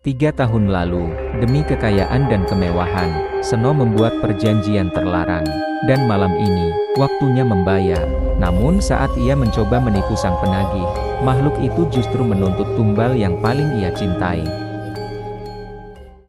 3 tahun lalu, demi kekayaan dan kemewahan, Seno membuat perjanjian terlarang. Dan malam ini, waktunya membayar. Namun saat ia mencoba menipu sang penagih, makhluk itu justru menuntut tumbal yang paling ia cintai.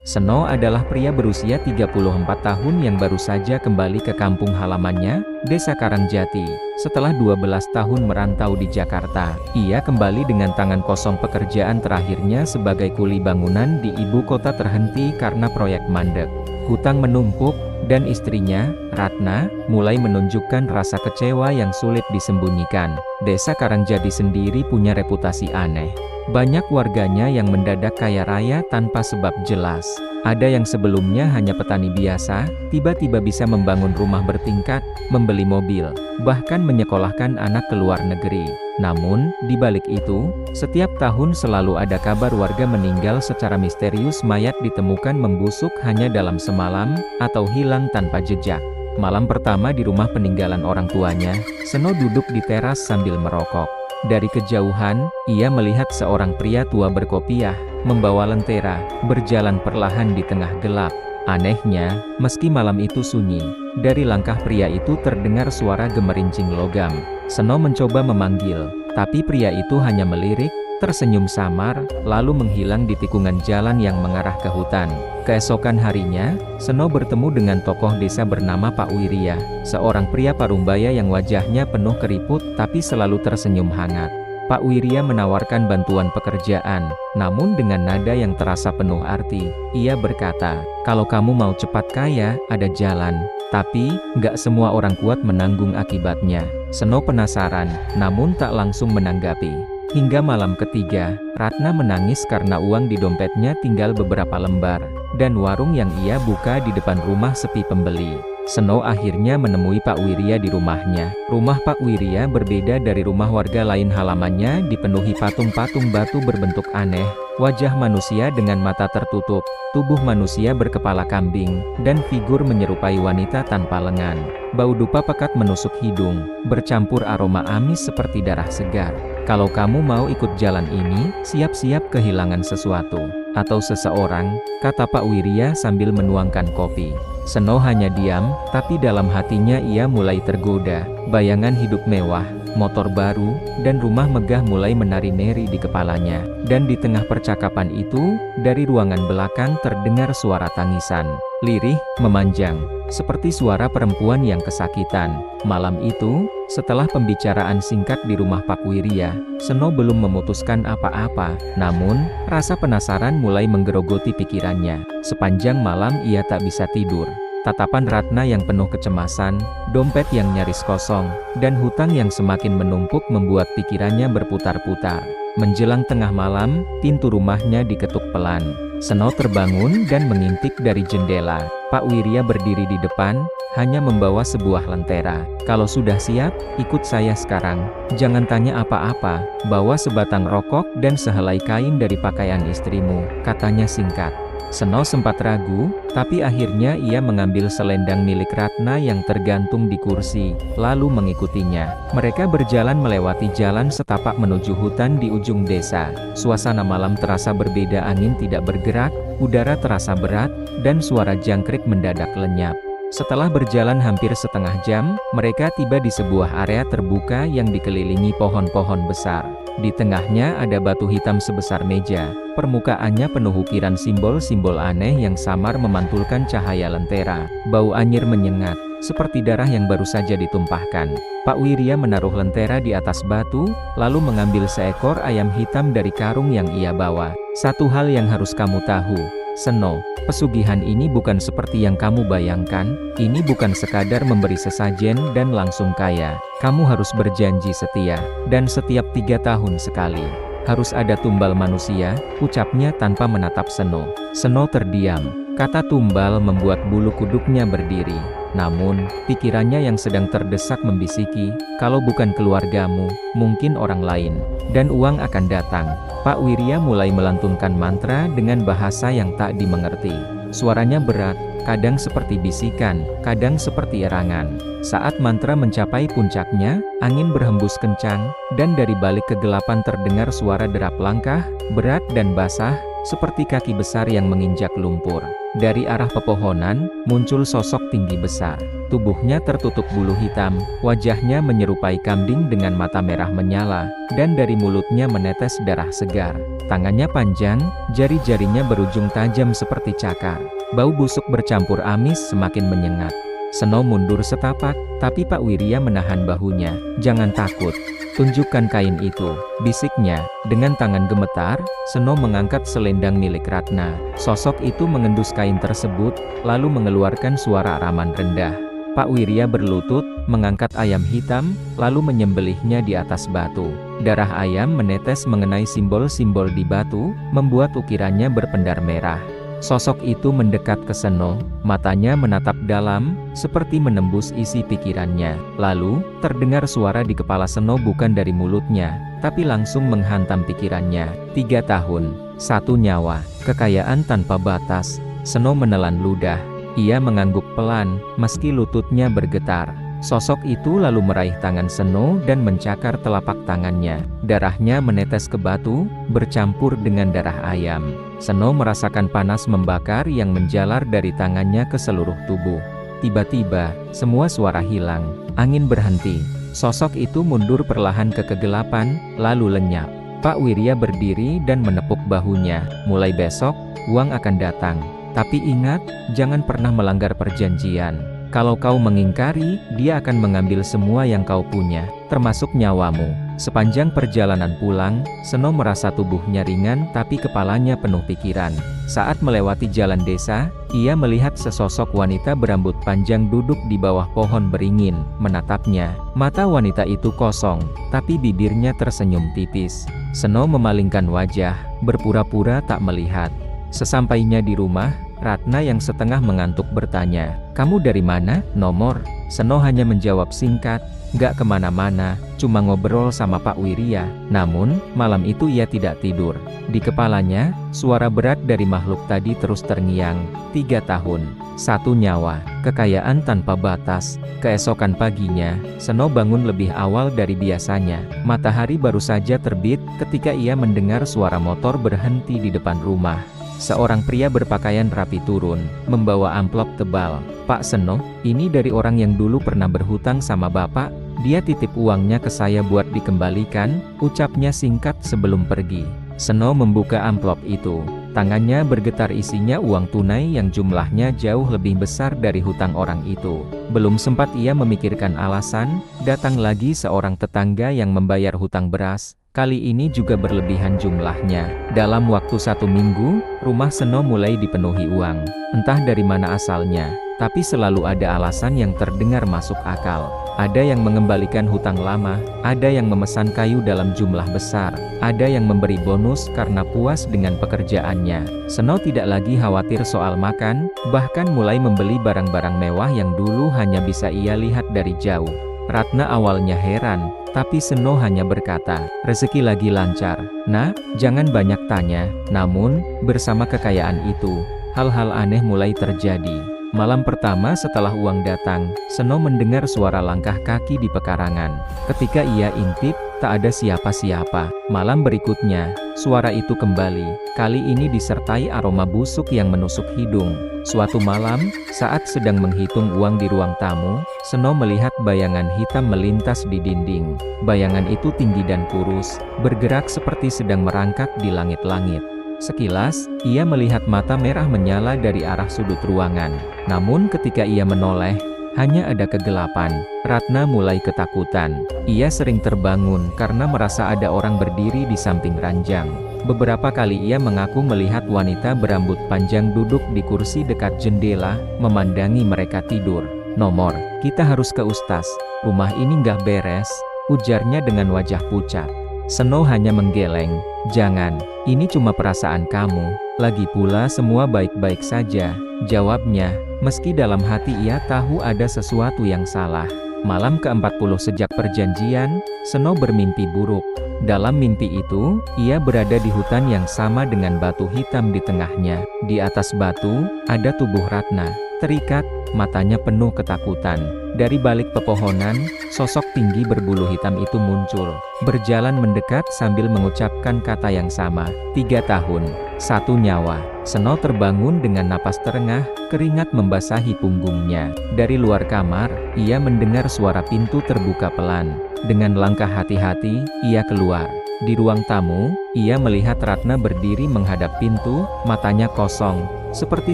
Seno adalah pria berusia 34 tahun yang baru saja kembali ke kampung halamannya, Desa Karangjati. Setelah 12 tahun merantau di Jakarta, ia kembali dengan tangan kosong. Pekerjaan terakhirnya sebagai kuli bangunan di ibu kota terhenti karena proyek mandek. Hutang menumpuk, dan istrinya, Ratna, mulai menunjukkan rasa kecewa yang sulit disembunyikan. Desa Karangjati sendiri punya reputasi aneh. Banyak warganya yang mendadak kaya raya tanpa sebab jelas. Ada yang sebelumnya hanya petani biasa, tiba-tiba bisa membangun rumah bertingkat, membeli mobil, bahkan menyekolahkan anak ke luar negeri. Namun, di balik itu, setiap tahun selalu ada kabar warga meninggal secara misterius. Mayat ditemukan membusuk hanya dalam semalam, atau hilang tanpa jejak. Malam pertama di rumah peninggalan orang tuanya, Seno duduk di teras sambil merokok. Dari kejauhan, ia melihat seorang pria tua berkopiah, membawa lentera, berjalan perlahan di tengah gelap. Anehnya, meski malam itu sunyi, dari langkah pria itu terdengar suara gemerincing logam. Seno mencoba memanggil, tapi pria itu hanya melirik, tersenyum samar, lalu menghilang di tikungan jalan yang mengarah ke hutan. Keesokan harinya, Seno bertemu dengan tokoh desa bernama Pak Wirya, seorang pria parumbaya yang wajahnya penuh keriput tapi selalu tersenyum hangat. Pak Wirya menawarkan bantuan pekerjaan, namun dengan nada yang terasa penuh arti. Ia berkata, "Kalau kamu mau cepat kaya, ada jalan. Tapi, nggak semua orang kuat menanggung akibatnya." Seno penasaran, namun tak langsung menanggapi. Hingga malam ketiga, Ratna menangis karena uang di dompetnya tinggal beberapa lembar, dan warung yang ia buka di depan rumah sepi pembeli. Seno akhirnya menemui Pak Wirya di rumahnya. Rumah Pak Wirya berbeda dari rumah warga lain. Halamannya dipenuhi patung-patung batu berbentuk aneh, wajah manusia dengan mata tertutup, tubuh manusia berkepala kambing, dan figur menyerupai wanita tanpa lengan. Bau dupa pekat menusuk hidung, bercampur aroma amis seperti darah segar. Kalau kamu mau ikut jalan ini, siap-siap kehilangan sesuatu, atau seseorang, kata Pak Wirya sambil menuangkan kopi. Seno hanya diam, tapi dalam hatinya ia mulai tergoda. Bayangan hidup mewah, motor baru, dan rumah megah mulai menari-nari di kepalanya. Dan di tengah percakapan itu, dari ruangan belakang terdengar suara tangisan, lirih, memanjang, seperti suara perempuan yang kesakitan. Malam itu, setelah pembicaraan singkat di rumah Pak Wirya, Seno belum memutuskan apa-apa. Namun, rasa penasaran mulai menggerogoti pikirannya. Sepanjang malam ia tak bisa tidur. Tatapan Ratna yang penuh kecemasan, dompet yang nyaris kosong, dan hutang yang semakin menumpuk membuat pikirannya berputar-putar. Menjelang tengah malam, pintu rumahnya diketuk pelan. Seno terbangun dan mengintip dari jendela. Pak Wirya berdiri di depan, hanya membawa sebuah lentera. "Kalau sudah siap, ikut saya sekarang. Jangan tanya apa-apa, bawa sebatang rokok dan sehelai kain dari pakaian istrimu," katanya singkat. Seno sempat ragu, tapi akhirnya ia mengambil selendang milik Ratna yang tergantung di kursi, lalu mengikutinya. Mereka berjalan melewati jalan setapak menuju hutan di ujung desa. Suasana malam terasa berbeda, angin tidak bergerak, udara terasa berat, dan suara jangkrik mendadak lenyap. Setelah berjalan hampir setengah jam, mereka tiba di sebuah area terbuka yang dikelilingi pohon-pohon besar. Di tengahnya ada batu hitam sebesar meja. Permukaannya penuh ukiran simbol-simbol aneh yang samar memantulkan cahaya lentera. Bau anyir menyengat, seperti darah yang baru saja ditumpahkan. Pak Wirya menaruh lentera di atas batu, lalu mengambil seekor ayam hitam dari karung yang ia bawa. "Satu hal yang harus kamu tahu, Seno, pesugihan ini bukan seperti yang kamu bayangkan. Ini bukan sekadar memberi sesajen dan langsung kaya. Kamu harus berjanji setia, dan setiap 3 tahun sekali harus ada tumbal manusia," ucapnya tanpa menatap Seno. Seno terdiam. Kata tumbal membuat bulu kuduknya berdiri. Namun, pikirannya yang sedang terdesak membisiki, "Kalau bukan keluargamu, mungkin orang lain, dan uang akan datang." Pak Wirya mulai melantunkan mantra dengan bahasa yang tak dimengerti. Suaranya berat, kadang seperti bisikan, kadang seperti erangan. Saat mantra mencapai puncaknya, angin berhembus kencang, dan dari balik kegelapan terdengar suara derap langkah, berat dan basah, seperti kaki besar yang menginjak lumpur. Dari arah pepohonan, muncul sosok tinggi besar. Tubuhnya tertutup bulu hitam, wajahnya menyerupai kambing dengan mata merah menyala, dan dari mulutnya menetes darah segar. Tangannya panjang, jari-jarinya berujung tajam seperti cakar. Bau busuk bercampur amis semakin menyengat. Seno mundur setapak, tapi Pak Wirya menahan bahunya. "Jangan takut. Tunjukkan kain itu," bisiknya. Dengan tangan gemetar, Seno mengangkat selendang milik Ratna. Sosok itu mengendus kain tersebut, lalu mengeluarkan suara araman rendah. Pak Wirya berlutut, mengangkat ayam hitam, lalu menyembelihnya di atas batu. Darah ayam menetes mengenai simbol-simbol di batu, membuat ukirannya berpendar merah. Sosok itu mendekat ke Seno, matanya menatap dalam, seperti menembus isi pikirannya. Lalu, terdengar suara di kepala Seno bukan dari mulutnya, tapi langsung menghantam pikirannya. 3 tahun, 1 nyawa, kekayaan tanpa batas. Seno menelan ludah. Ia mengangguk pelan, meski lututnya bergetar. Sosok itu lalu meraih tangan Seno dan mencakar telapak tangannya. Darahnya menetes ke batu, bercampur dengan darah ayam. Seno merasakan panas membakar yang menjalar dari tangannya ke seluruh tubuh. Tiba-tiba, semua suara hilang. Angin berhenti. Sosok itu mundur perlahan ke kegelapan, lalu lenyap. Pak Wirya berdiri dan menepuk bahunya. "Mulai besok, uang akan datang. Tapi ingat, jangan pernah melanggar perjanjian. Kalau kau mengingkari, dia akan mengambil semua yang kau punya, termasuk nyawamu." Sepanjang perjalanan pulang, Seno merasa tubuhnya ringan tapi kepalanya penuh pikiran. Saat melewati jalan desa, ia melihat sesosok wanita berambut panjang duduk di bawah pohon beringin, menatapnya. Mata wanita itu kosong, tapi bibirnya tersenyum tipis. Seno memalingkan wajah, berpura-pura tak melihat. Sesampainya di rumah, Ratna yang setengah mengantuk bertanya, "Kamu dari mana, Nomor?" Seno hanya menjawab singkat, "Gak kemana-mana, cuma ngobrol sama Pak Wirya." Namun, malam itu ia tidak tidur. Di kepalanya, suara berat dari makhluk tadi terus terngiang. 3 tahun, 1 nyawa, kekayaan tanpa batas. Keesokan paginya, Seno bangun lebih awal dari biasanya. Matahari baru saja terbit ketika ia mendengar suara motor berhenti di depan rumah. Seorang pria berpakaian rapi turun, membawa amplop tebal. "Pak Seno, ini dari orang yang dulu pernah berhutang sama Bapak. Dia titip uangnya ke saya buat dikembalikan," ucapnya singkat sebelum pergi. Seno membuka amplop itu. Tangannya bergetar, isinya uang tunai yang jumlahnya jauh lebih besar dari hutang orang itu. Belum sempat ia memikirkan alasan, datang lagi seorang tetangga yang membayar hutang beras. Kali ini juga berlebihan jumlahnya. Dalam waktu 1 minggu, rumah Seno mulai dipenuhi uang. Entah dari mana asalnya, tapi selalu ada alasan yang terdengar masuk akal. Ada yang mengembalikan hutang lama, ada yang memesan kayu dalam jumlah besar, ada yang memberi bonus karena puas dengan pekerjaannya. Seno tidak lagi khawatir soal makan, bahkan mulai membeli barang-barang mewah yang dulu hanya bisa ia lihat dari jauh. Ratna awalnya heran, tapi Seno hanya berkata, "Rezeki lagi lancar, Nah, jangan banyak tanya." Namun, bersama kekayaan itu, hal-hal aneh mulai terjadi. Malam pertama setelah uang datang, Seno mendengar suara langkah kaki di pekarangan. Ketika ia intip, tak ada siapa-siapa. Malam berikutnya, suara itu kembali. Kali ini disertai aroma busuk yang menusuk hidung. Suatu malam, saat sedang menghitung uang di ruang tamu, Seno melihat bayangan hitam melintas di dinding. Bayangan itu tinggi dan kurus, bergerak seperti sedang merangkak di langit-langit. Sekilas, ia melihat mata merah menyala dari arah sudut ruangan. Namun ketika ia menoleh, hanya ada kegelapan. Ratna mulai ketakutan. Ia sering terbangun karena merasa ada orang berdiri di samping ranjang. Beberapa kali ia mengaku melihat wanita berambut panjang duduk di kursi dekat jendela, memandangi mereka tidur. "Nomor, kita harus ke Ustaz. Rumah ini nggak beres," ujarnya dengan wajah pucat. Seno hanya menggeleng. "Jangan, ini cuma perasaan kamu. Lagi pula semua baik-baik saja," jawabnya, meski dalam hati ia tahu ada sesuatu yang salah. Malam ke-40 sejak perjanjian, Seno bermimpi buruk. Dalam mimpi itu, ia berada di hutan yang sama dengan batu hitam di tengahnya. Di atas batu, ada tubuh Ratna, terikat, matanya penuh ketakutan. Dari balik pepohonan, sosok tinggi berbulu hitam itu muncul, berjalan mendekat sambil mengucapkan kata yang sama, 3 tahun, 1 nyawa. Seno terbangun dengan napas terengah, keringat membasahi punggungnya. Dari luar kamar, ia mendengar suara pintu terbuka pelan. Dengan langkah hati-hati, ia keluar. Di ruang tamu, ia melihat Ratna berdiri menghadap pintu, matanya kosong, seperti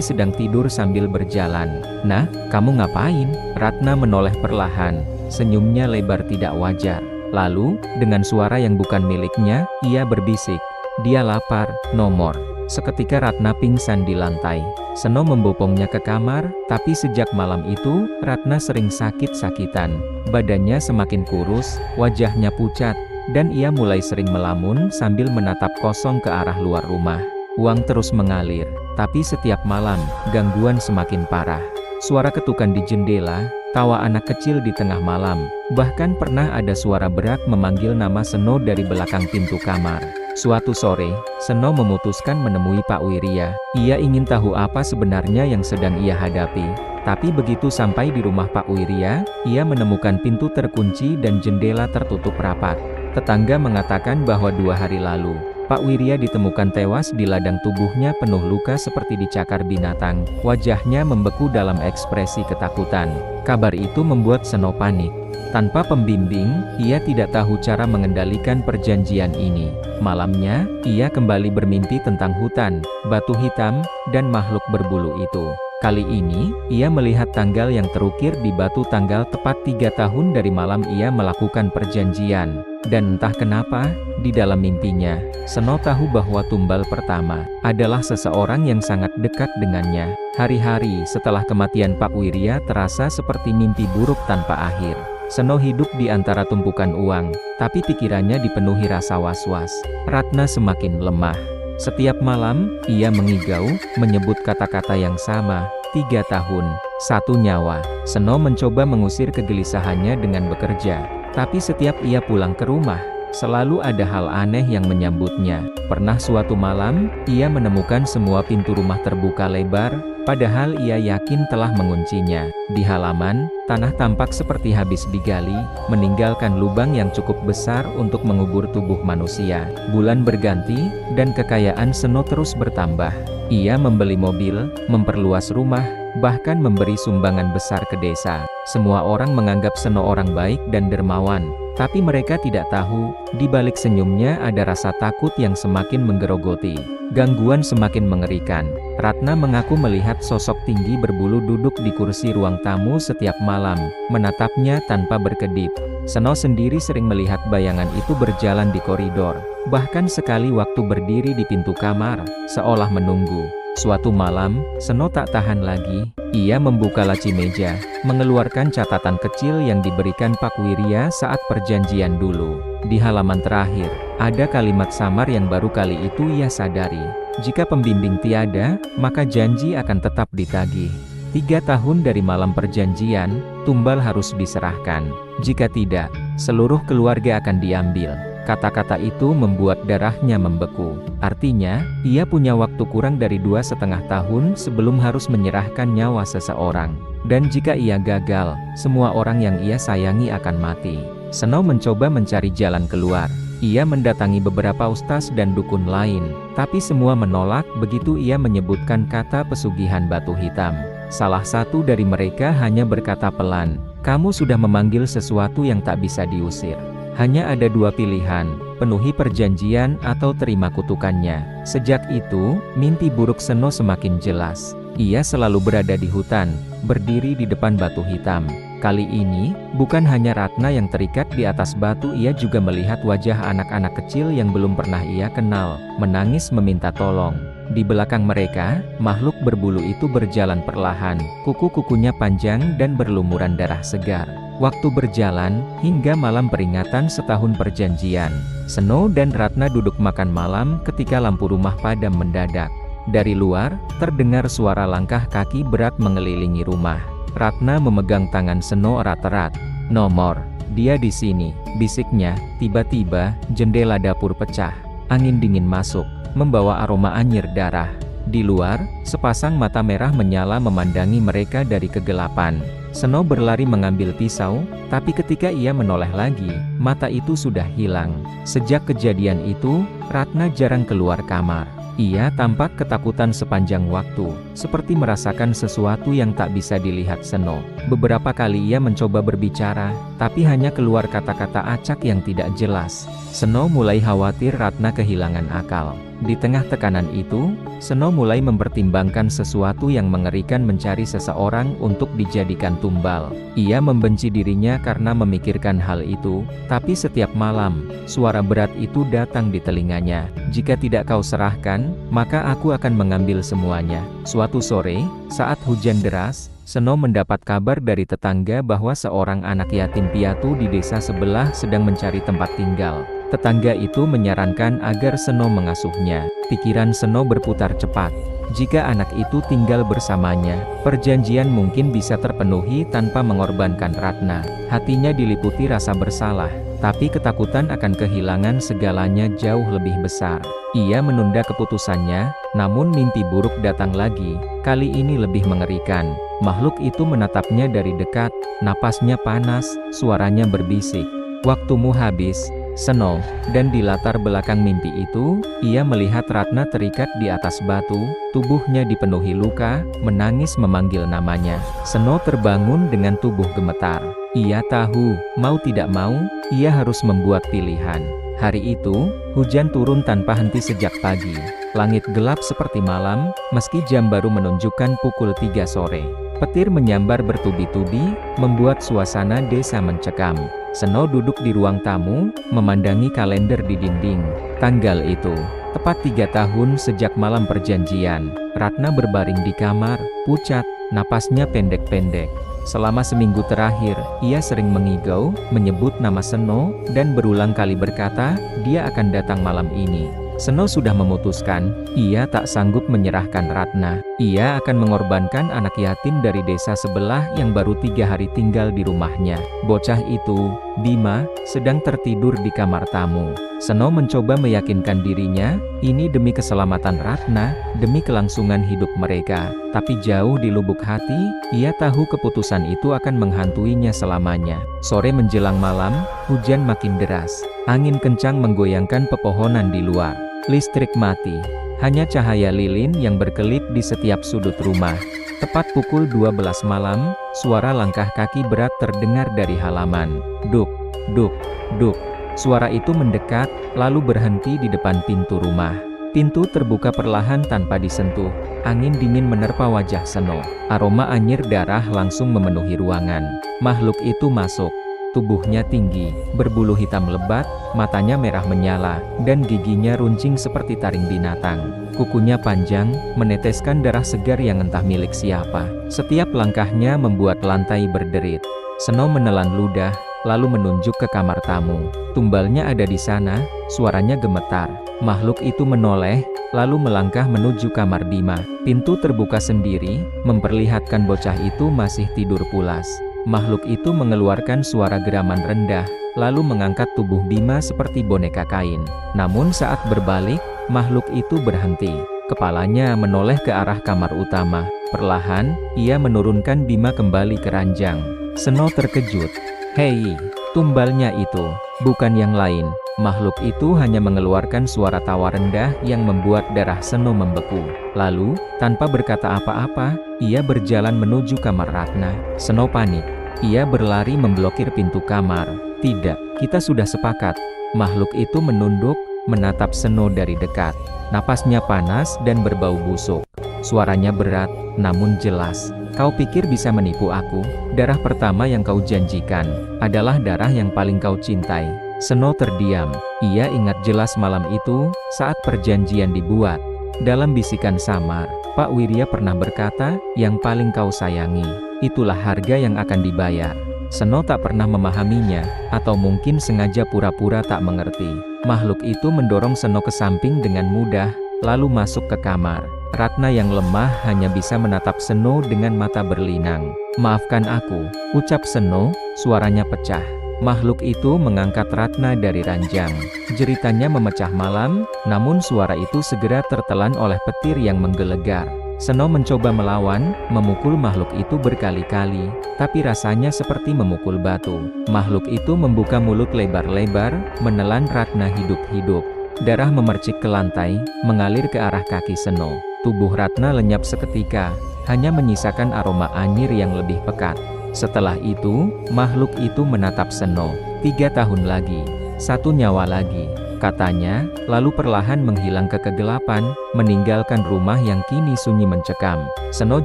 sedang tidur sambil berjalan. "Nah, kamu ngapain?" Ratna menoleh perlahan, senyumnya lebar tidak wajar. Lalu, dengan suara yang bukan miliknya, ia berbisik, "Dia lapar, nomor." Seketika Ratna pingsan di lantai. Seno membopongnya ke kamar, tapi sejak malam itu, Ratna sering sakit-sakitan. Badannya semakin kurus, wajahnya pucat, dan ia mulai sering melamun sambil menatap kosong ke arah luar rumah. Uang terus mengalir, tapi setiap malam, gangguan semakin parah. Suara ketukan di jendela, tawa anak kecil di tengah malam, bahkan pernah ada suara berak memanggil nama Seno dari belakang pintu kamar. Suatu sore, Seno memutuskan menemui Pak Wirya. Ia ingin tahu apa sebenarnya yang sedang ia hadapi. Tapi begitu sampai di rumah Pak Wirya, ia menemukan pintu terkunci dan jendela tertutup rapat. Tetangga mengatakan bahwa 2 hari lalu, Pak Wirya ditemukan tewas di ladang, tubuhnya penuh luka seperti dicakar binatang. Wajahnya membeku dalam ekspresi ketakutan. Kabar itu membuat Seno panik. Tanpa pembimbing, ia tidak tahu cara mengendalikan perjanjian ini. Malamnya, ia kembali bermimpi tentang hutan, batu hitam, dan makhluk berbulu itu. Kali ini, ia melihat tanggal yang terukir di batu, tanggal tepat 3 tahun dari malam ia melakukan perjanjian. Dan entah kenapa, di dalam mimpinya, Seno tahu bahwa tumbal pertama adalah seseorang yang sangat dekat dengannya. Hari-hari setelah kematian Pak Wirya terasa seperti mimpi buruk tanpa akhir. Seno hidup di antara tumpukan uang, tapi pikirannya dipenuhi rasa was-was. Ratna semakin lemah. Setiap malam, ia mengigau, menyebut kata-kata yang sama, 3 tahun, 1 nyawa. Seno mencoba mengusir kegelisahannya dengan bekerja. Tapi setiap ia pulang ke rumah, selalu ada hal aneh yang menyambutnya. Pernah suatu malam, ia menemukan semua pintu rumah terbuka lebar, padahal ia yakin telah menguncinya. Di halaman, tanah tampak seperti habis digali, meninggalkan lubang yang cukup besar untuk mengubur tubuh manusia. Bulan berganti, dan kekayaan Seno terus bertambah. Ia membeli mobil, memperluas rumah, bahkan memberi sumbangan besar ke desa. Semua orang menganggap Seno orang baik dan dermawan, tapi mereka tidak tahu, di balik senyumnya ada rasa takut yang semakin menggerogoti. Gangguan semakin mengerikan. Ratna mengaku melihat sosok tinggi berbulu duduk di kursi ruang tamu setiap malam, menatapnya tanpa berkedip. Seno sendiri sering melihat bayangan itu berjalan di koridor, bahkan sekali waktu berdiri di pintu kamar, seolah menunggu. Suatu malam, Seno tak tahan lagi. Ia membuka laci meja, mengeluarkan catatan kecil yang diberikan Pak Wirya saat perjanjian dulu. Di halaman terakhir, ada kalimat samar yang baru kali itu ia sadari. Jika pembimbing tiada, maka janji akan tetap ditagih. 3 tahun dari malam perjanjian, tumbal harus diserahkan. Jika tidak, seluruh keluarga akan diambil. Kata-kata itu membuat darahnya membeku. Artinya, ia punya waktu kurang dari 2,5 tahun sebelum harus menyerahkan nyawa seseorang. Dan jika ia gagal, semua orang yang ia sayangi akan mati. Seno mencoba mencari jalan keluar. Ia mendatangi beberapa ustaz dan dukun lain, tapi semua menolak begitu ia menyebutkan kata pesugihan batu hitam. Salah satu dari mereka hanya berkata pelan, "Kamu sudah memanggil sesuatu yang tak bisa diusir. Hanya ada 2 pilihan, penuhi perjanjian atau terima kutukannya." Sejak itu, mimpi buruk Seno semakin jelas. Ia selalu berada di hutan, berdiri di depan batu hitam. Kali ini, bukan hanya Ratna yang terikat di atas batu, ia juga melihat wajah anak-anak kecil yang belum pernah ia kenal, menangis meminta tolong. Di belakang mereka, makhluk berbulu itu berjalan perlahan, kuku-kukunya panjang dan berlumuran darah segar. Waktu berjalan, hingga malam peringatan setahun perjanjian. Seno dan Ratna duduk makan malam ketika lampu rumah padam mendadak. Dari luar, terdengar suara langkah kaki berat mengelilingi rumah. Ratna memegang tangan Seno erat-erat. "Nomor, Dia di sini, bisiknya. Tiba-tiba, jendela dapur pecah. Angin dingin masuk, membawa aroma anyir darah. Di luar, sepasang mata merah menyala memandangi mereka dari kegelapan. Seno berlari mengambil pisau, tapi ketika ia menoleh lagi, mata itu sudah hilang. Sejak kejadian itu, Ratna jarang keluar kamar. Ia tampak ketakutan sepanjang waktu, seperti merasakan sesuatu yang tak bisa dilihat Seno. Beberapa kali ia mencoba berbicara, tapi hanya keluar kata-kata acak yang tidak jelas. Seno mulai khawatir Ratna kehilangan akal. Di tengah tekanan itu, Seno mulai mempertimbangkan sesuatu yang mengerikan, mencari seseorang untuk dijadikan tumbal. Ia membenci dirinya karena memikirkan hal itu, tapi setiap malam, suara berat itu datang di telinganya. Jika tidak kau serahkan, maka aku akan mengambil semuanya. Suatu sore, saat hujan deras, Seno mendapat kabar dari tetangga bahwa seorang anak yatim piatu di desa sebelah sedang mencari tempat tinggal. Tetangga itu menyarankan agar Seno mengasuhnya. Pikiran Seno berputar cepat. Jika anak itu tinggal bersamanya, perjanjian mungkin bisa terpenuhi tanpa mengorbankan Ratna. Hatinya diliputi rasa bersalah, tapi ketakutan akan kehilangan segalanya jauh lebih besar. Ia menunda keputusannya, namun mimpi buruk datang lagi. Kali ini lebih mengerikan. Makhluk itu menatapnya dari dekat, napasnya panas, suaranya berbisik. Waktumu habis, Seno. Dan di latar belakang mimpi itu, ia melihat Ratna terikat di atas batu, tubuhnya dipenuhi luka, menangis memanggil namanya. Seno terbangun dengan tubuh gemetar. Ia tahu, mau tidak mau, ia harus membuat pilihan. Hari itu, hujan turun tanpa henti sejak pagi. Langit gelap seperti malam, meski jam baru menunjukkan pukul 3 sore. Petir menyambar bertubi-tubi, membuat suasana desa mencekam. Seno duduk di ruang tamu, memandangi kalender di dinding. Tanggal itu, tepat 3 tahun sejak malam perjanjian. Ratna berbaring di kamar, pucat, napasnya pendek-pendek. Selama seminggu terakhir, ia sering mengigau, menyebut nama Seno, dan berulang kali berkata, dia akan datang malam ini. Seno sudah memutuskan, ia tak sanggup menyerahkan Ratna. Ia akan mengorbankan anak yatim dari desa sebelah yang baru 3 hari tinggal di rumahnya. Bocah itu, Bima, sedang tertidur di kamar tamu. Seno mencoba meyakinkan dirinya, ini demi keselamatan Ratna, demi kelangsungan hidup mereka. Tapi jauh di lubuk hati, ia tahu keputusan itu akan menghantuinya selamanya. Sore menjelang malam, hujan makin deras. Angin kencang menggoyangkan pepohonan di luar. Listrik mati. Hanya cahaya lilin yang berkelip di setiap sudut rumah. Tepat pukul 12 malam, suara langkah kaki berat terdengar dari halaman. Duk, duk, duk. Suara itu mendekat, lalu berhenti di depan pintu rumah. Pintu terbuka perlahan tanpa disentuh. Angin dingin menerpa wajah Seno. Aroma anyir darah langsung memenuhi ruangan. Makhluk itu masuk. Tubuhnya tinggi, berbulu hitam lebat, matanya merah menyala, dan giginya runcing seperti taring binatang. Kukunya panjang, meneteskan darah segar yang entah milik siapa. Setiap langkahnya membuat lantai berderit. Seno menelan ludah, lalu menunjuk ke kamar tamu. Tumbalnya ada di sana, suaranya gemetar. Makhluk itu menoleh, lalu melangkah menuju kamar Bima. Pintu terbuka sendiri, memperlihatkan bocah itu masih tidur pulas. Makhluk itu mengeluarkan suara geraman rendah, lalu mengangkat tubuh Bima seperti boneka kain. Namun saat berbalik, makhluk itu berhenti. Kepalanya menoleh ke arah kamar utama. Perlahan, ia menurunkan Bima kembali ke ranjang. Seno terkejut. Hei, tumbalnya itu, bukan yang lain. Makhluk itu hanya mengeluarkan suara tawa rendah yang membuat darah Seno membeku. Lalu, tanpa berkata apa-apa, ia berjalan menuju kamar Ratna. Seno panik. Ia berlari memblokir pintu kamar. Tidak, kita sudah sepakat. Makhluk itu menunduk, menatap Seno dari dekat. Napasnya panas dan berbau busuk. Suaranya berat, namun jelas. Kau pikir bisa menipu aku? Darah pertama yang kau janjikan adalah darah yang paling kau cintai. Seno terdiam. Ia ingat jelas malam itu, saat perjanjian dibuat. Dalam bisikan samar, Pak Wirya pernah berkata, yang paling kau sayangi, itulah harga yang akan dibayar. Seno tak pernah memahaminya, atau mungkin sengaja pura-pura tak mengerti. Makhluk itu mendorong Seno ke samping dengan mudah, lalu masuk ke kamar. Ratna yang lemah hanya bisa menatap Seno dengan mata berlinang. Maafkan aku, ucap Seno, suaranya pecah. Makhluk itu mengangkat Ratna dari ranjang. Jeritannya memecah malam, namun suara itu segera tertelan oleh petir yang menggelegar. Seno mencoba melawan, memukul makhluk itu berkali-kali, tapi rasanya seperti memukul batu. Makhluk itu membuka mulut lebar-lebar, menelan Ratna hidup-hidup. Darah memercik ke lantai, mengalir ke arah kaki Seno. Tubuh Ratna lenyap seketika, hanya menyisakan aroma anyir yang lebih pekat. Setelah itu, makhluk itu menatap Seno. 3 tahun lagi, 1 nyawa lagi, katanya, lalu perlahan menghilang ke kegelapan, meninggalkan rumah yang kini sunyi mencekam. Seno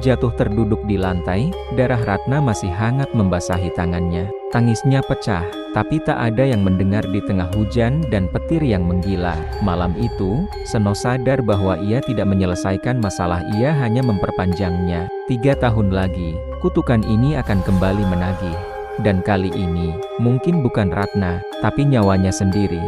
jatuh terduduk di lantai, darah Ratna masih hangat membasahi tangannya. Tangisnya pecah, tapi tak ada yang mendengar di tengah hujan dan petir yang menggila. Malam itu, Seno sadar bahwa ia tidak menyelesaikan masalah, ia hanya memperpanjangnya. 3 tahun lagi, kutukan ini akan kembali menagih. Dan kali ini, mungkin bukan Ratna, tapi nyawanya sendiri.